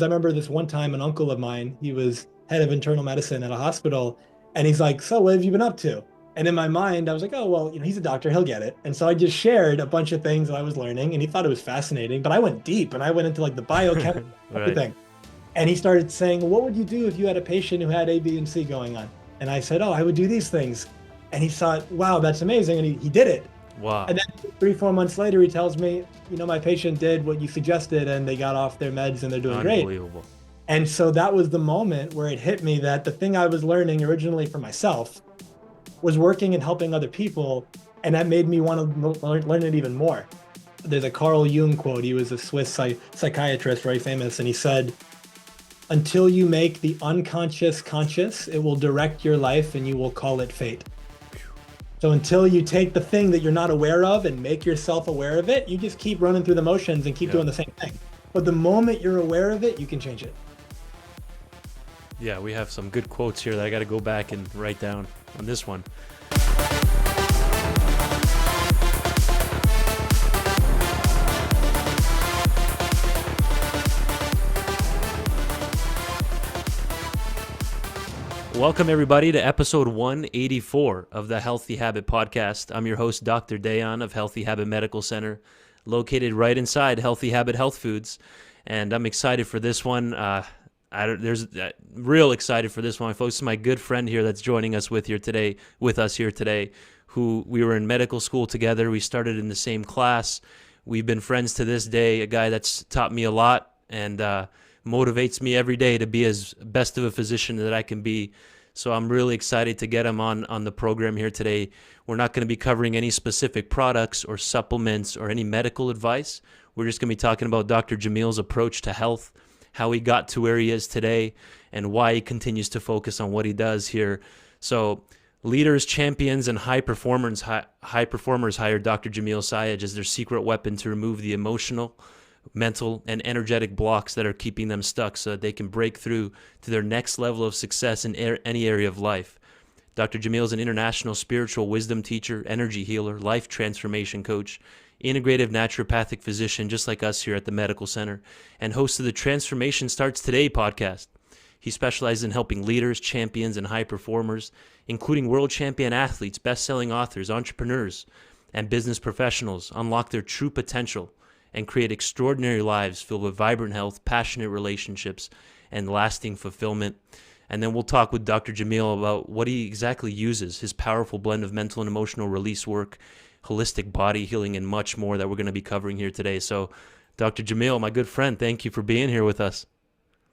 I remember this one time, an uncle of mine, he was head of internal medicine at a hospital, and he's like, "So, what have you been up to?" And in my mind, I was like, "Oh, well, he's a doctor, he'll get it." And so I just shared a bunch of things that I was learning, and he thought it was fascinating. But I went deep, and I went into like the biochemistry, Right. everything. And he started saying, "Well, what would you do if you had a patient who had A, B, and C going on?" And I said, "Oh, I would do these things." And he thought, "Wow, that's amazing," and he did it. And Wow. then 3, 4 months later, he tells me, "My patient did what you suggested, and they got off their meds, and they're doing great." Unbelievable. And so that was the moment where it hit me that the thing I was learning originally for myself was working and helping other people. And that made me want to learn it even more. There's a Carl Jung quote. He was a Swiss psychiatrist, very famous. And he said, "Until you make the unconscious conscious, it will direct your life and you will call it fate." So until you take the thing that you're not aware of and make yourself aware of it, you just keep running through the motions and keep Yeah. doing the same thing. But the moment you're aware of it, you can change it. Yeah, we have some good quotes here that I got to go back and write down on this one. Welcome, everybody, to episode 184 of the Healthy Habit Podcast. I'm your host, Dr. Dayan of Healthy Habit Medical Center, located right inside Healthy Habit Health Foods. And I'm excited for this one. Real excited for this one, folks. This is my good friend here that's joining us with us here today, who we were in medical school together. We started in the same class. We've been friends to this day, a guy that's taught me a lot and motivates me every day to be as best of a physician that I can be. So I'm really excited to get him on the program here today. We're not going to be covering any specific products or supplements or any medical advice. We're just going to be talking about Dr. Jamil's approach to health, how he got to where he is today, and why he continues to focus on what he does here. So leaders, champions, and high performers hire Dr. Jamil Sayegh as their secret weapon to remove the emotional, mental, and energetic blocks that are keeping them stuck so that they can break through to their next level of success in any area of life. Dr. Jamil is an international spiritual wisdom teacher, energy healer, life transformation coach, integrative naturopathic physician, just like us here at the medical center, and host of the Transformation Starts Today podcast. He specializes in helping leaders, champions, and high performers, including world champion athletes, best-selling authors, entrepreneurs, and business professionals, unlock their true potential and create extraordinary lives filled with vibrant health, passionate relationships, and lasting fulfillment. And then we'll talk with Dr. Jamil about what he exactly uses, his powerful blend of mental and emotional release work, holistic body healing, and much more that we're going to be covering here today. So, Dr. Jamil, my good friend, thank you for being here with us.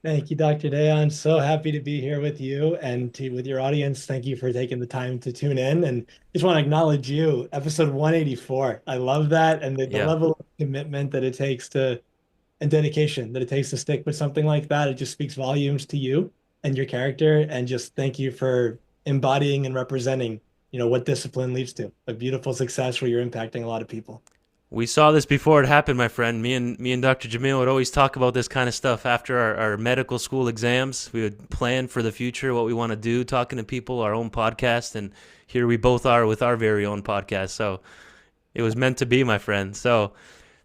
Thank you, Dr. Day. I'm so happy to be here with you and with your audience. Thank you for taking the time to tune in. And just want to acknowledge you, episode 184. I love that. And the Yeah. level of commitment that it takes to and dedication that it takes to stick with something like that. It just speaks volumes to you and your character. And just thank you for embodying and representing, what discipline leads to a beautiful success where you're impacting a lot of people. We saw this before it happened, my friend. Me and Dr. Jamil would always talk about this kind of stuff after our medical school exams. We would plan for the future, what we want to do, talking to people, our own podcast, and here we both are with our very own podcast. So it was meant to be, my friend. So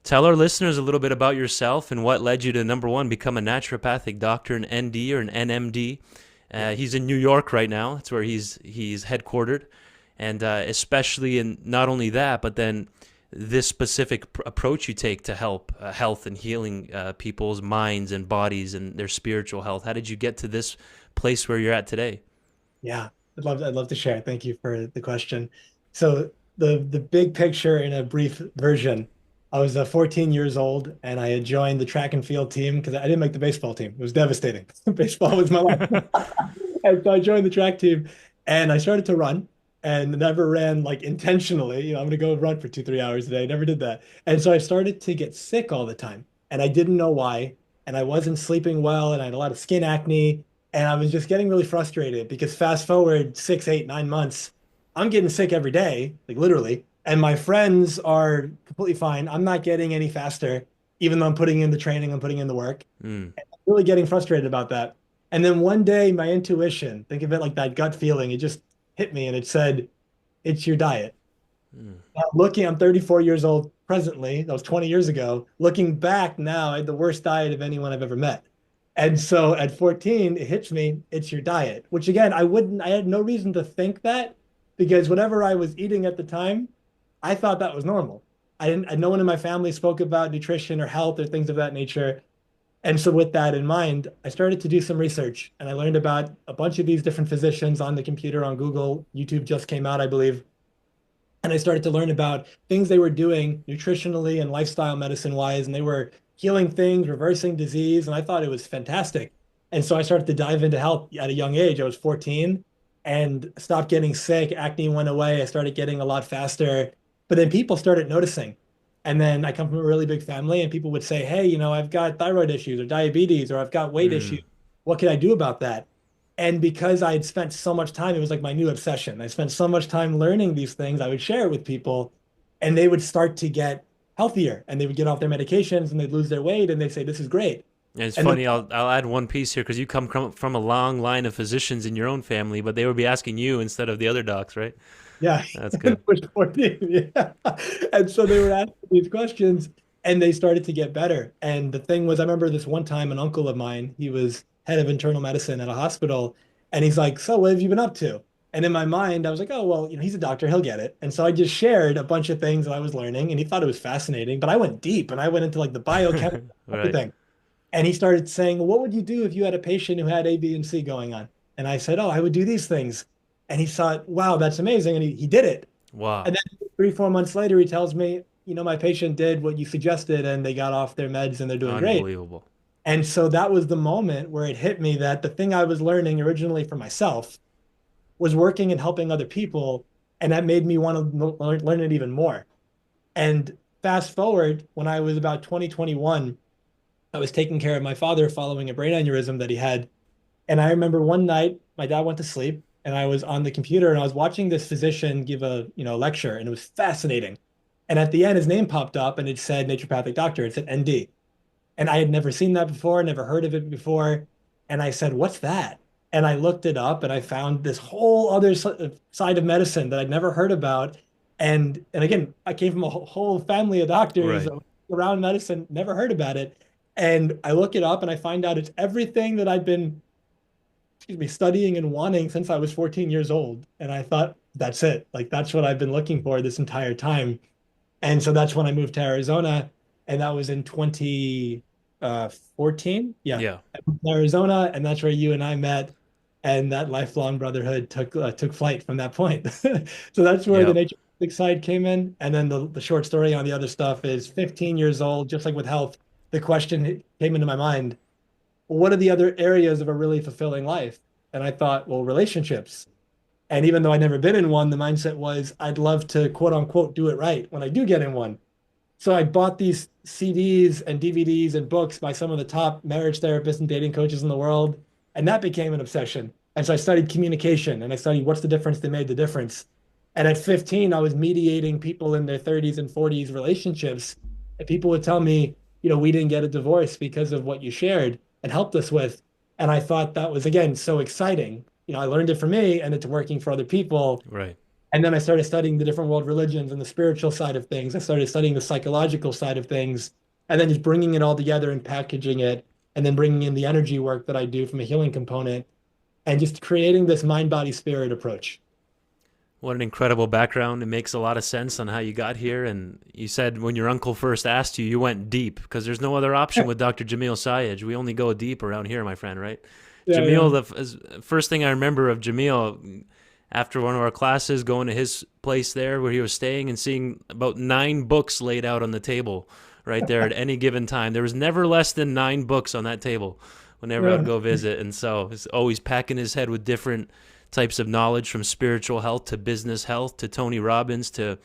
tell our listeners a little bit about yourself and what led you to, number one, become a naturopathic doctor, an ND or an NMD. He's in New York right now. That's where he's headquartered, and especially in not only that, but then this specific approach you take to help health and healing people's minds and bodies and their spiritual health. How did you get to this place where you're at today? Yeah, I'd love to share. Thank you for the question. So the big picture in a brief version, I was 14 years old and I had joined the track and field team because I didn't make the baseball team. It was devastating. Baseball was my life. And so I joined the track team and I started to run and never ran like intentionally. I'm going to go run for 2, 3 hours a day. Never did that. And so I started to get sick all the time and I didn't know why. And I wasn't sleeping well and I had a lot of skin acne. And I was just getting really frustrated because fast forward 6, 8, 9 months, I'm getting sick every day, like literally. And my friends are completely fine. I'm not getting any faster, even though I'm putting in the training, I'm putting in the work. Mm. I'm really getting frustrated about that. And then one day, my intuition, think of it like that gut feeling, it just hit me and it said, it's your diet. Mm. I'm 34 years old presently. That was 20 years ago. Looking back now, I had the worst diet of anyone I've ever met. And so at 14, it hits me, it's your diet, which again, I had no reason to think that because whatever I was eating at the time, I thought that was normal. No one in my family spoke about nutrition or health or things of that nature. And so with that in mind, I started to do some research and I learned about a bunch of these different physicians on the computer on Google. YouTube just came out, I believe. And I started to learn about things they were doing nutritionally and lifestyle medicine wise, and they were healing things, reversing disease, and I thought it was fantastic. And so I started to dive into health at a young age. I was 14 and stopped getting sick. Acne went away. I started getting a lot faster. But then people started noticing. And then I come from a really big family, and people would say, "Hey, I've got thyroid issues or diabetes, or I've got weight issues. Mm. What can I do about that?" And because I had spent so much time, it was like my new obsession. I spent so much time learning these things, I would share it with people, and they would start to get healthier and they would get off their medications and they'd lose their weight and they'd say, "This is great." And it's And then, funny. I'll add one piece here because you come from a long line of physicians in your own family, but they would be asking you instead of the other docs, right? yeah, That's it good. was 14. Yeah. And so they would ask these questions and they started to get better. And the thing was, I remember this one time, an uncle of mine, he was head of internal medicine at a hospital, and he's like, "So what have you been up to?" And in my mind, I was like, "Oh, well, he's a doctor, he'll get it." And so I just shared a bunch of things that I was learning, and he thought it was fascinating. But I went deep and I went into like the biochemistry, Right. everything. And he started saying, "Well, what would you do if you had a patient who had A, B, and C going on?" And I said, "Oh, I would do these things." And he thought, "Wow, that's amazing." And he did it. Wow. And then 3, 4 months later, he tells me, "My patient did what you suggested and they got off their meds and they're doing great." Unbelievable. And so that was the moment where it hit me that the thing I was learning originally for myself was working and helping other people. And that made me want to learn it even more. And fast forward, when I was about 2021, I was taking care of my father following a brain aneurysm that he had. And I remember one night my dad went to sleep and I was on the computer and I was watching this physician give a lecture and it was fascinating. And at the end, his name popped up and it said naturopathic doctor. It said ND. And I had never seen that before, never heard of it before. And I said, "What's that?" And I looked it up and I found this whole other side of medicine that I'd never heard about. And again, I came from a whole family of doctors Right. around medicine, never heard about it. And I look it up and I find out it's everything that I've been, excuse me, studying and wanting since I was 14 years old. And I thought, that's it. Like, that's what I've been looking for this entire time. And so that's when I moved to Arizona, and that was in 2014. Yeah, Yeah. I moved to Arizona, and that's where you and I met, and that lifelong brotherhood took flight from that point. So that's where the Yep. naturistic side came in, and then the short story on the other stuff is 15 years old, just like with health. The question came into my mind: well, what are the other areas of a really fulfilling life? And I thought, well, relationships. And even though I'd never been in one, the mindset was I'd love to quote unquote do it right when I do get in one. So I bought these CDs and DVDs and books by some of the top marriage therapists and dating coaches in the world. And that became an obsession. And so I studied communication and I studied what's the difference that made the difference. And at 15, I was mediating people in their 30s and 40s relationships. And people would tell me, "We didn't get a divorce because of what you shared and helped us with." And I thought that was, again, so exciting. I learned it for me and it's working for other people. Right. And then I started studying the different world religions and the spiritual side of things. I started studying the psychological side of things, and then just bringing it all together and packaging it, and then bringing in the energy work that I do from a healing component, and just creating this mind, body, spirit approach. What an incredible background. It makes a lot of sense on how you got here. And you said when your uncle first asked you, you went deep because there's no other option with Dr. Jamil Sayegh. We only go deep around here, my friend, right? Yeah, yeah, Jamil, the first thing I remember of Jamil after one of our classes, going to his place there where he was staying and seeing about 9 books laid out on the table right there at any given time. There was never less than 9 books on that table whenever I'd yeah, go visit. And so he's always packing his head with different types of knowledge from spiritual health to business health to Tony Robbins to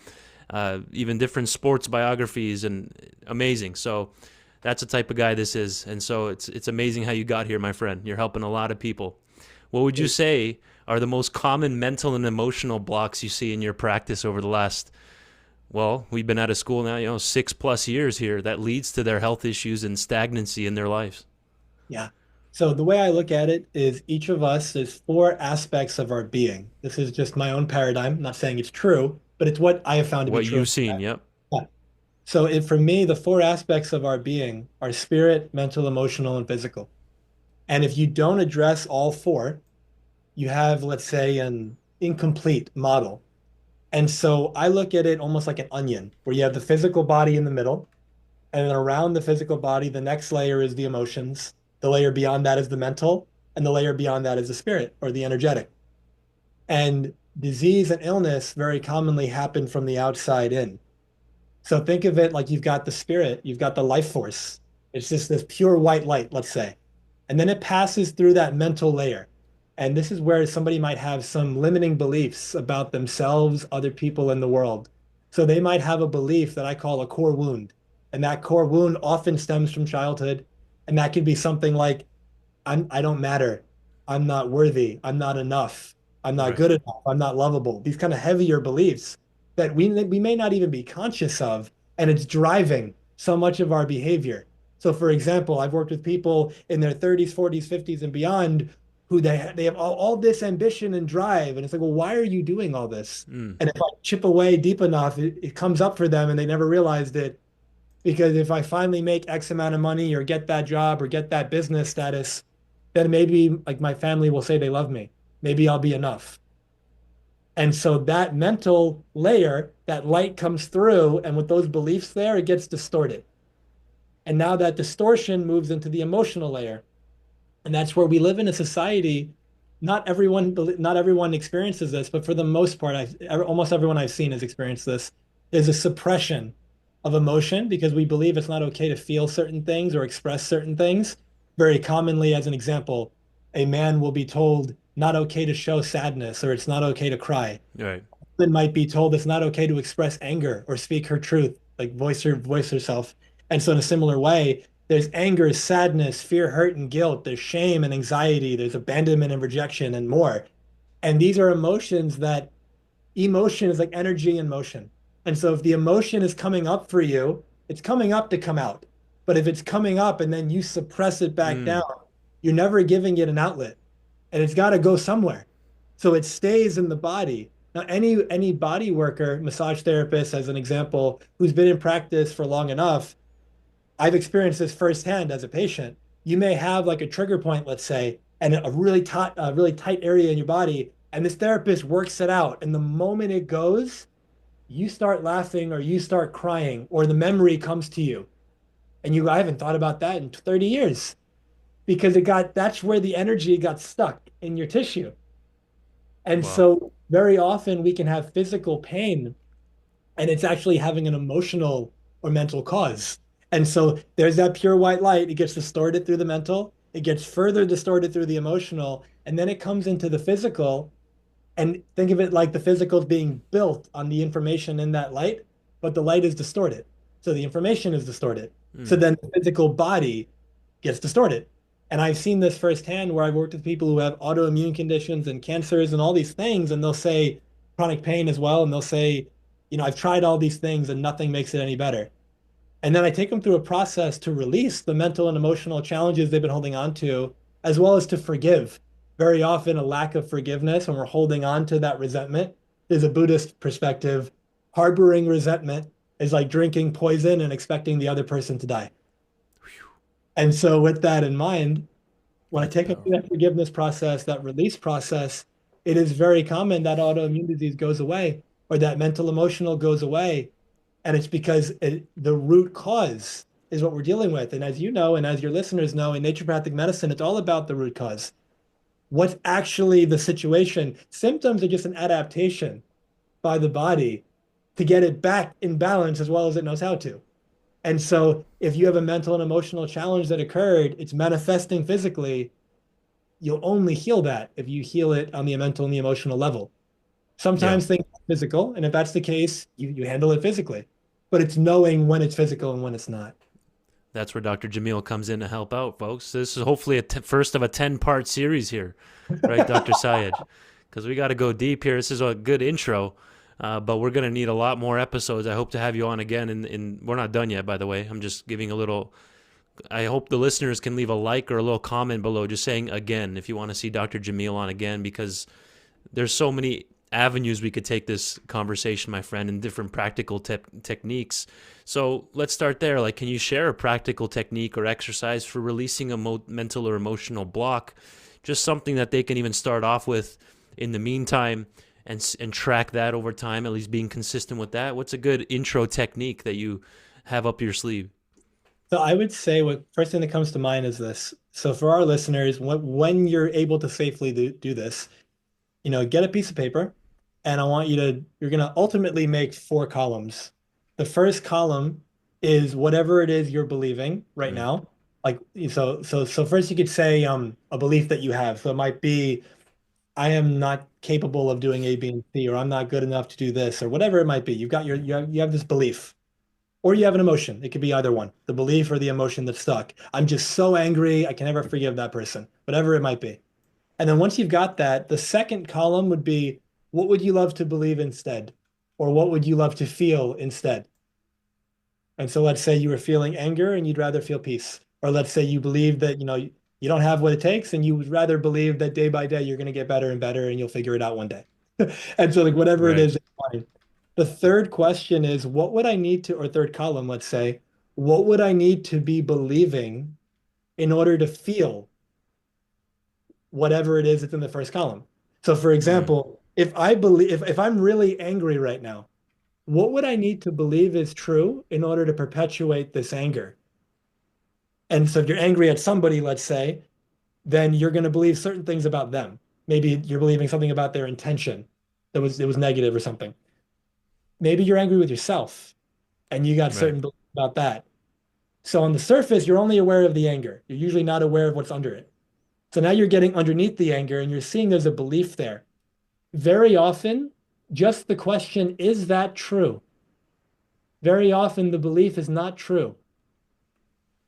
even different sports biographies and amazing. So that's the type of guy this is. And so it's amazing how you got here, my friend. You're helping a lot of people. What would you say are the most common mental and emotional blocks you see in your practice over the last, well, we've been out of school now, 6+ years here that leads to their health issues and stagnancy in their lives? yeah. So the way I look at it is each of us is four aspects of our being. This is just my own paradigm. I'm not saying it's true, but it's what I have found to be What true. you've seen, yep. Yeah. So for me, the four aspects of our being are spirit, mental, emotional, and physical. And if you don't address all four, you have, let's say, an incomplete model. And so I look at it almost like an onion, where you have the physical body in the middle, and then around the physical body, the next layer is the emotions. The layer beyond that is the mental, and the layer beyond that is the spirit or the energetic. And disease and illness very commonly happen from the outside in. So think of it like you've got the spirit, you've got the life force. It's just this pure white light, let's say. And then it passes through that mental layer. And this is where somebody might have some limiting beliefs about themselves, other people in the world. So they might have a belief that I call a core wound. And that core wound often stems from childhood. And that could be something like, I don't matter. I'm not worthy. I'm not enough. I'm not Right. good enough. I'm not lovable. These kind of heavier beliefs that we may not even be conscious of, and it's driving so much of our behavior. So, for example, I've worked with people in their 30s, 40s, 50s, and beyond who they have all this ambition and drive, and it's like, well, why are you doing all this? Mm. And if I chip away deep enough, it comes up for them, and they never realized it because if I finally make X amount of money or get that job or get that business status, then maybe like my family will say they love me. Maybe I'll be enough. And so that mental layer, that light comes through, and with those beliefs there, it gets distorted. And now that distortion moves into the emotional layer. And that's where we live in a society. Not everyone experiences this, but for the most part, almost everyone I've seen has experienced this. There's a suppression of emotion because we believe it's not okay to feel certain things or express certain things. Very commonly, as an example, a man will be told not okay to show sadness or it's not okay to cry. Right. Woman might be told it's not okay to express anger or speak her truth, like voice herself. And so in a similar way, there's anger, sadness, fear, hurt, and guilt. There's shame and anxiety. There's abandonment and rejection and more. And these are emotions that emotion is like energy in motion. And so if the emotion is coming up for you, it's coming up to come out. But if it's coming up and then you suppress it back down, Mm. you're never giving it an outlet. And it's got to go somewhere. So it stays in the body. Now, any body worker, massage therapist, as an example, who's been in practice for long enough, I've experienced this firsthand as a patient. You may have like a trigger point, let's say, and a really tight area in your body, and this therapist works it out. And the moment it goes, you start laughing or you start crying, or the memory comes to you, and I haven't thought about that in 30 years because that's where the energy got stuck in your tissue. And Wow. so very often we can have physical pain and it's actually having an emotional or mental cause. And so there's that pure white light. It gets distorted through the mental, it gets further distorted through the emotional, and then it comes into the physical. And think of it like the physical is being built on the information in that light, but the light is distorted. So the information is distorted. So Mm. then the physical body gets distorted. And I've seen this firsthand where I've worked with people who have autoimmune conditions and cancers and all these things, and they'll say chronic pain as well. And they'll say, I've tried all these things and nothing makes it any better. And then I take them through a process to release the mental and emotional challenges they've been holding on to, as well as to forgive. Very often, a lack of forgiveness when we're holding on to that resentment. There's a Buddhist perspective. Harboring resentment is like drinking poison and expecting the other person to die. And so, with that in mind, when I That's take them through powerful. that forgiveness process, that release process, it is very common that autoimmune disease goes away or that mental emotional goes away. And it's because the root cause is what we're dealing with. And as you know, and as your listeners know, in naturopathic medicine, it's all about the root cause. What's actually the situation? Symptoms are just an adaptation by the body to get it back in balance as well as it knows how to. And so if you have a mental and emotional challenge that occurred, it's manifesting physically. You'll only heal that if you heal it on the mental and the emotional level. Yeah. Sometimes things are physical, and if that's the case, you handle it physically. But it's knowing when it's physical and when it's not. That's where Dr. Jamil comes in to help out, folks. This is hopefully first of a 10-part series here, right, Dr. Sayegh? Because we got to go deep here. This is a good intro, but we're going to need a lot more episodes. I hope to have you on again. And we're not done yet, by the way. I'm just giving a little. I hope the listeners can leave a like or a little comment below just saying again if you want to see Dr. Jamil on again, because there's so many avenues we could take this conversation, my friend, and different practical techniques. So let's start there. Like, can you share a practical technique or exercise for releasing a mental or emotional block? Just something that they can even start off with in the meantime, and track that over time, at least being consistent with that. What's a good intro technique that you have up your sleeve? So I would say what first thing that comes to mind is this. So for our listeners, when you're able to safely do this, get a piece of paper, and you're going to ultimately make four columns. The first column is whatever it is you're believing right Mm, now. Like, so first you could say a belief that you have. So it might be, I am not capable of doing A, B, and C, or I'm not good enough to do this, or whatever it might be. You have this belief, or you have an emotion. It could be either one, the belief or the emotion that's stuck. I'm just so angry, I can never forgive that person, whatever it might be. And then once you've got that, the second column would be, what would you love to believe instead? Or what would you love to feel instead? And so let's say you were feeling anger and you'd rather feel peace. Or let's say you believe that, you don't have what it takes and you would rather believe that day by day you're going to get better and better and you'll figure it out one day. And so like whatever it right. is, it's fine. The third question is, what would I need to, or third column, let's say, what would I need to be believing in order to feel whatever it is that's in the first column? So for Mm, example, if I'm really angry right now, what would I need to believe is true in order to perpetuate this anger? And so if you're angry at somebody, let's say, then you're going to believe certain things about them. Maybe you're believing something about their intention that was negative or something. Maybe you're angry with yourself and you got right. certain beliefs about that. So on the surface, you're only aware of the anger. You're usually not aware of what's under it. So now you're getting underneath the anger and you're seeing there's a belief there. Very often, just the question, is that true? Very often, the belief is not true.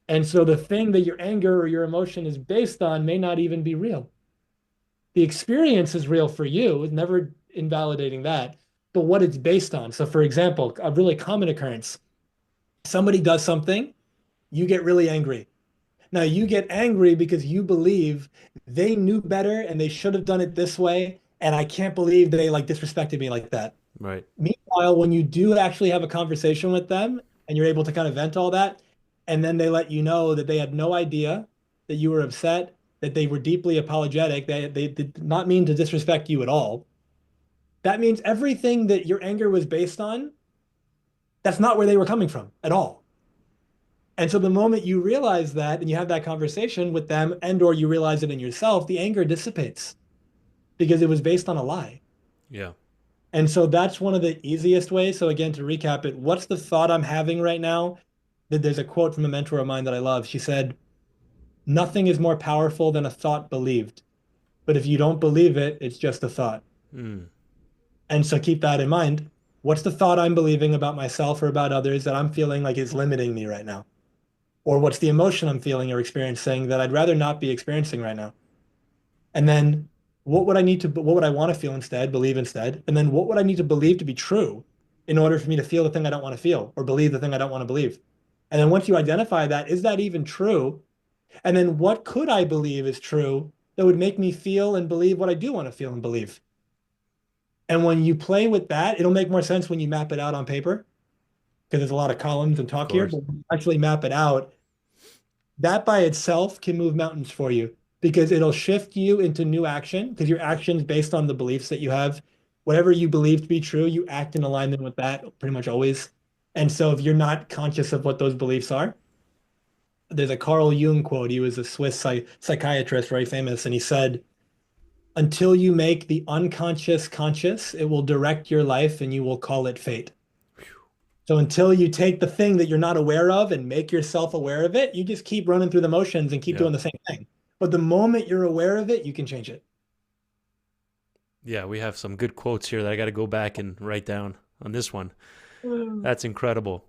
And so the thing that your anger or your emotion is based on may not even be real. The experience is real for you, never invalidating that, but what it's based on. So, for example, a really common occurrence, somebody does something, you get really angry. Now, you get angry because you believe they knew better and they should have done it this way. And I can't believe they like disrespected me like that. Right. Meanwhile, when you do actually have a conversation with them and you're able to kind of vent all that, and then they let you know that they had no idea that you were upset, that they were deeply apologetic, they did not mean to disrespect you at all. That means everything that your anger was based on, that's not where they were coming from at all. And so the moment you realize that and you have that conversation with them and or you realize it in yourself, the anger dissipates because it was based on a lie. Yeah. And so that's one of the easiest ways. So again, to recap it, what's the thought I'm having right now? There's a quote from a mentor of mine that I love. She said, "Nothing is more powerful than a thought believed. But if you don't believe it, it's just a thought." Mm, And so keep that in mind. What's the thought I'm believing about myself or about others that I'm feeling like is limiting me right now? Or what's the emotion I'm feeling or experiencing that I'd rather not be experiencing right now? And then what would I want to feel instead, believe instead? And then what would I need to believe to be true in order for me to feel the thing I don't want to feel or believe the thing I don't want to believe? And then once you identify that, is that even true? And then what could I believe is true that would make me feel and believe what I do want to feel and believe? And when you play with that, it'll make more sense when you map it out on paper because there's a lot of columns and of talk here, course. but when you actually map it out, that by itself can move mountains for you because it'll shift you into new action because your actions based on the beliefs that you have. Whatever you believe to be true, you act in alignment with that pretty much always. And so if you're not conscious of what those beliefs are, there's a Carl Jung quote. He was a Swiss psychiatrist, very famous, and he said, "Until you make the unconscious conscious, it will direct your life and you will call it fate." So until you take the thing that you're not aware of and make yourself aware of it, you just keep running through the motions and keep Yeah. doing the same thing. But the moment you're aware of it, you can change it. Yeah. We have some good quotes here that I got to go back and write down on this one. That's incredible.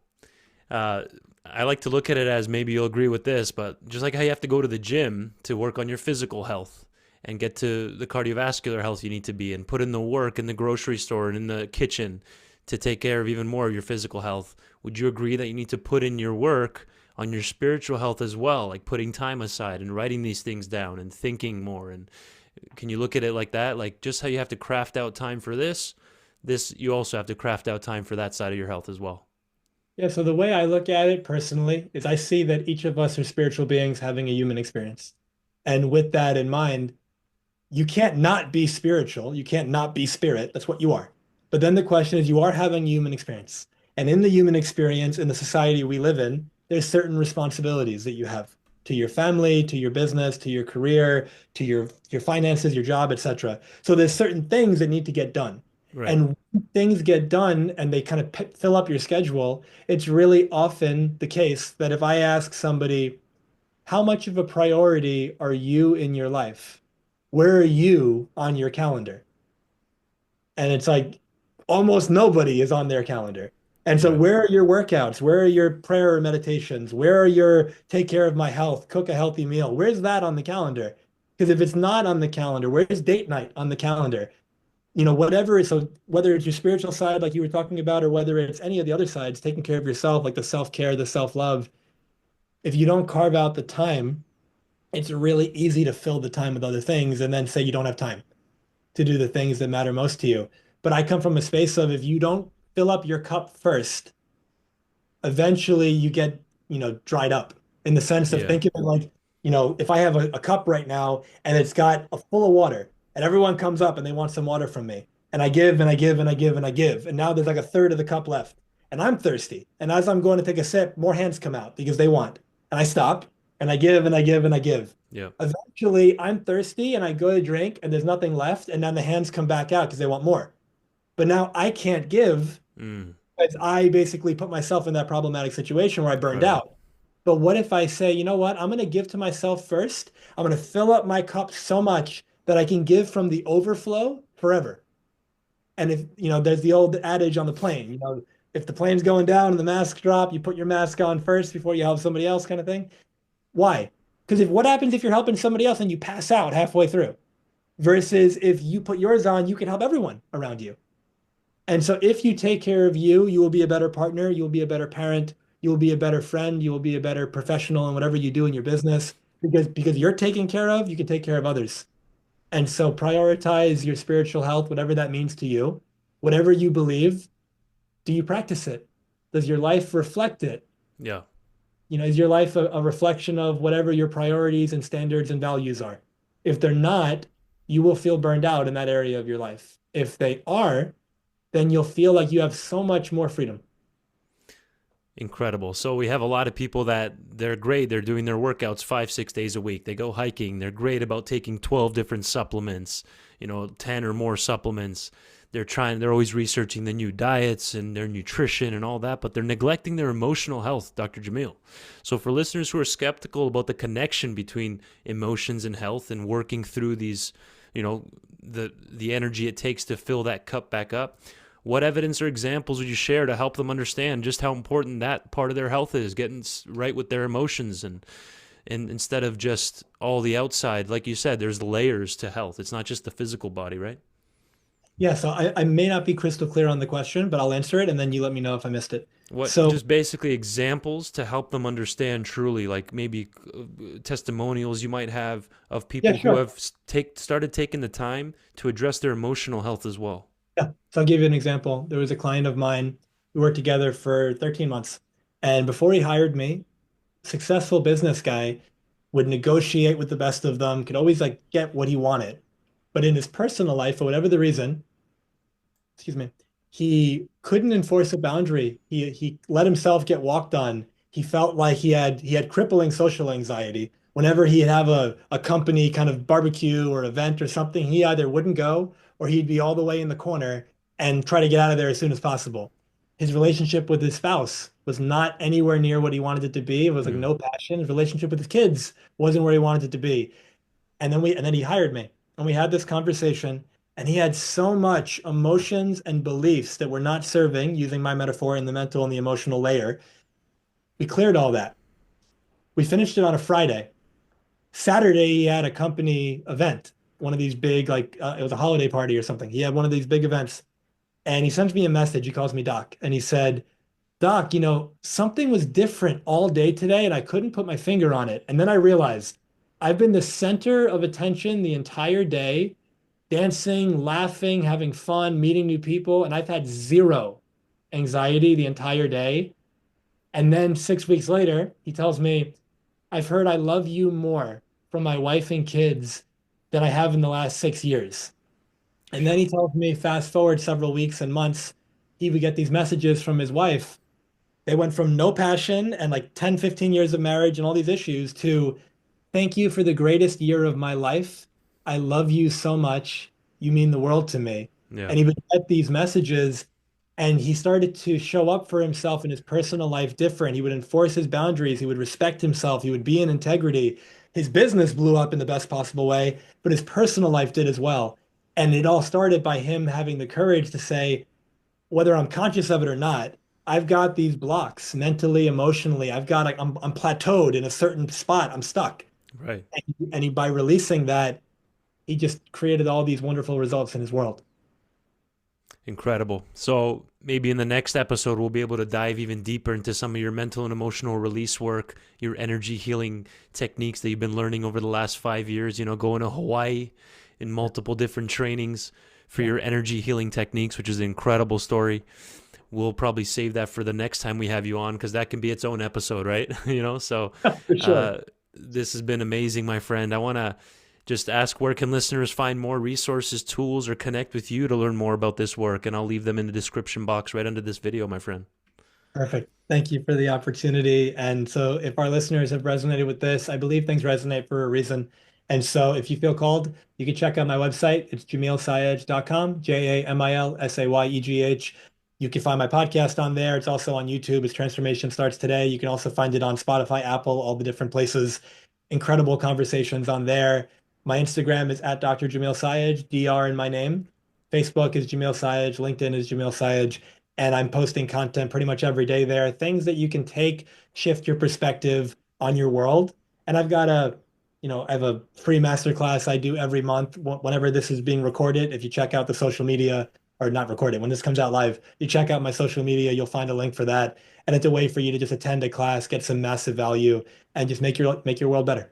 Uh, I like to look at it as, maybe you'll agree with this, but just like how you have to go to the gym to work on your physical health and get to the cardiovascular health you need to be and put in the work in the grocery store and in the kitchen to take care of even more of your physical health, would you agree that you need to put in your work on your spiritual health as well, like putting time aside and writing these things down and thinking more Can you look at it like that? Like just how you have to craft out time for this you also have to craft out time for that side of your health as well. Yeah, so the way I look at it personally is I see that each of us are spiritual beings having a human experience. And with that in mind, you can't not be spiritual. You can't not be spirit. That's what you are. But then the question is, you are having a human experience. And in the human experience, in the society we live in, there's certain responsibilities that you have to your family, to your business, to your career, to your finances, your job, etc. So there's certain things that need to get done. Right. And when things get done and they kind of fill up your schedule, it's really often the case that if I ask somebody, how much of a priority are you in your life? Where are you on your calendar? And it's like almost nobody is on their calendar. And so, Right. where are your workouts? Where are your prayer or meditations? Where are your take care of my health, cook a healthy meal? Where's that on the calendar? Because if it's not on the calendar, where's date night on the calendar? Whatever. So, whether it's your spiritual side, like you were talking about, or whether it's any of the other sides, taking care of yourself, like the self-care, the self-love, if you don't carve out the time, it's really easy to fill the time with other things and then say you don't have time to do the things that matter most to you. But I come from a space of if you don't fill up your cup first, eventually you get, dried up in the sense of Yeah. thinking of like, if I have a cup right now and it's got a full of water and everyone comes up and they want some water from me and I give and I give and I give and I give. And now there's like a third of the cup left and I'm thirsty. And as I'm going to take a sip, more hands come out because they want. And I stop and I give and I give and I give. Yeah. Eventually I'm thirsty and I go to drink and there's nothing left. And then the hands come back out because they want more. But now I can't give Mm. because I basically put myself in that problematic situation where I burned Right. out. But what if I say, you know what? I'm going to give to myself first. I'm going to fill up my cup so much that I can give from the overflow forever. And if, there's the old adage on the plane, if the plane's going down and the masks drop, you put your mask on first before you help somebody else kind of thing. Why? Because if what happens if you're helping somebody else and you pass out halfway through versus if you put yours on, you can help everyone around you. And so if you take care of you, you will be a better partner, you will be a better parent, you will be a better friend, you will be a better professional in whatever you do in your business because you're taken care of, you can take care of others. And so prioritize your spiritual health, whatever that means to you. Whatever you believe, do you practice it? Does your life reflect it? Yeah. Is your life a reflection of whatever your priorities and standards and values are? If they're not, you will feel burned out in that area of your life. If they are, then you'll feel like you have so much more freedom. Incredible. So we have a lot of people that they're great. They're doing their workouts 5, 6 days a week. They go hiking. They're great about taking 12 different supplements, 10 or more supplements. They're always researching the new diets and their nutrition and all that, but they're neglecting their emotional health, Dr. Jamil. So for listeners who are skeptical about the connection between emotions and health and working through these, the energy it takes to fill that cup back up, what evidence or examples would you share to help them understand just how important that part of their health is, getting right with their emotions and instead of just all the outside, like you said, there's layers to health. It's not just the physical body, right? Yeah, so I may not be crystal clear on the question, but I'll answer it and then you let me know if I missed it. What So, just basically examples to help them understand truly, like maybe testimonials you might have of yeah, people who sure. have started taking the time to address their emotional health as well. Yeah. So I'll give you an example. There was a client of mine. We worked together for 13 months. And before he hired me, successful business guy would negotiate with the best of them, could always like get what he wanted. But in his personal life, for whatever the reason, excuse me, he couldn't enforce a boundary. He let himself get walked on. He felt like he had crippling social anxiety. Whenever he'd have a company kind of barbecue or event or something, he either wouldn't go or he'd be all the way in the corner and try to get out of there as soon as possible. His relationship with his spouse was not anywhere near what he wanted it to be. It was like Mm. no passion. His relationship with his kids wasn't where he wanted it to be. And then he hired me and we had this conversation and he had so much emotions and beliefs that were not serving, using my metaphor in the mental and the emotional layer. We cleared all that. We finished it on a Friday. Saturday, he had a company event, one of these big, like it was a holiday party or something. He had one of these big events and he sends me a message. He calls me Doc and he said, Doc, something was different all day today and I couldn't put my finger on it. And then I realized I've been the center of attention the entire day, dancing, laughing, having fun, meeting new people, and I've had zero anxiety the entire day. And then 6 weeks later, he tells me, I've heard I love you more from my wife and kids than I have in the last 6 years. And then he tells me, fast forward several weeks and months, he would get these messages from his wife. They went from no passion and like 10, 15 years of marriage and all these issues to thank you for the greatest year of my life. I love you so much. You mean the world to me. Yeah. And he would get these messages and he started to show up for himself in his personal life different. He would enforce his boundaries. He would respect himself. He would be in integrity. His business blew up in the best possible way, but his personal life did as well. And it all started by him having the courage to say, whether I'm conscious of it or not, I've got these blocks mentally, emotionally. I'm plateaued in a certain spot. I'm stuck. Right. And by releasing that, he just created all these wonderful results in his world. Incredible. So maybe in the next episode, we'll be able to dive even deeper into some of your mental and emotional release work, your energy healing techniques that you've been learning over the last 5 years, going to Hawaii in multiple different trainings for Yeah, your energy healing techniques, which is an incredible story. We'll probably save that for the next time we have you on because that can be its own episode, right? So for sure. uh, this has been amazing, my friend. I want to just ask, where can listeners find more resources, tools, or connect with you to learn more about this work? And I'll leave them in the description box right under this video, my friend. Perfect. Thank you for the opportunity. And so, if our listeners have resonated with this, I believe things resonate for a reason. And so, if you feel called, you can check out my website. It's jamilsayegh.com, JamilSayegh. You can find my podcast on there. It's also on YouTube. It's Transformation Starts Today. You can also find it on Spotify, Apple, all the different places. Incredible conversations on there. My Instagram is at Dr. Jamil Sayegh, DR in my name. Facebook is Jamil Sayegh. LinkedIn is Jamil Sayegh, and I'm posting content pretty much every day there. Things that you can take, shift your perspective on your world. And I have a free masterclass I do every month whenever this is being recorded. If you check out the social media, or not recorded, when this comes out live, you check out my social media, you'll find a link for that. And it's a way for you to just attend a class, get some massive value, and just make your world better.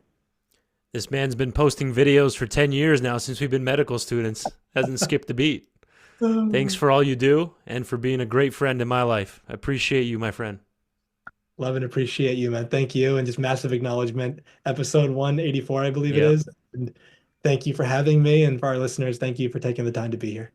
This man's been posting videos for 10 years now since we've been medical students. Hasn't skipped a beat. Thanks for all you do and for being a great friend in my life. I appreciate you, my friend. Love and appreciate you, man. Thank you. And just massive acknowledgement. Episode 184, I believe it Yep. is. And thank you for having me. And for our listeners, thank you for taking the time to be here.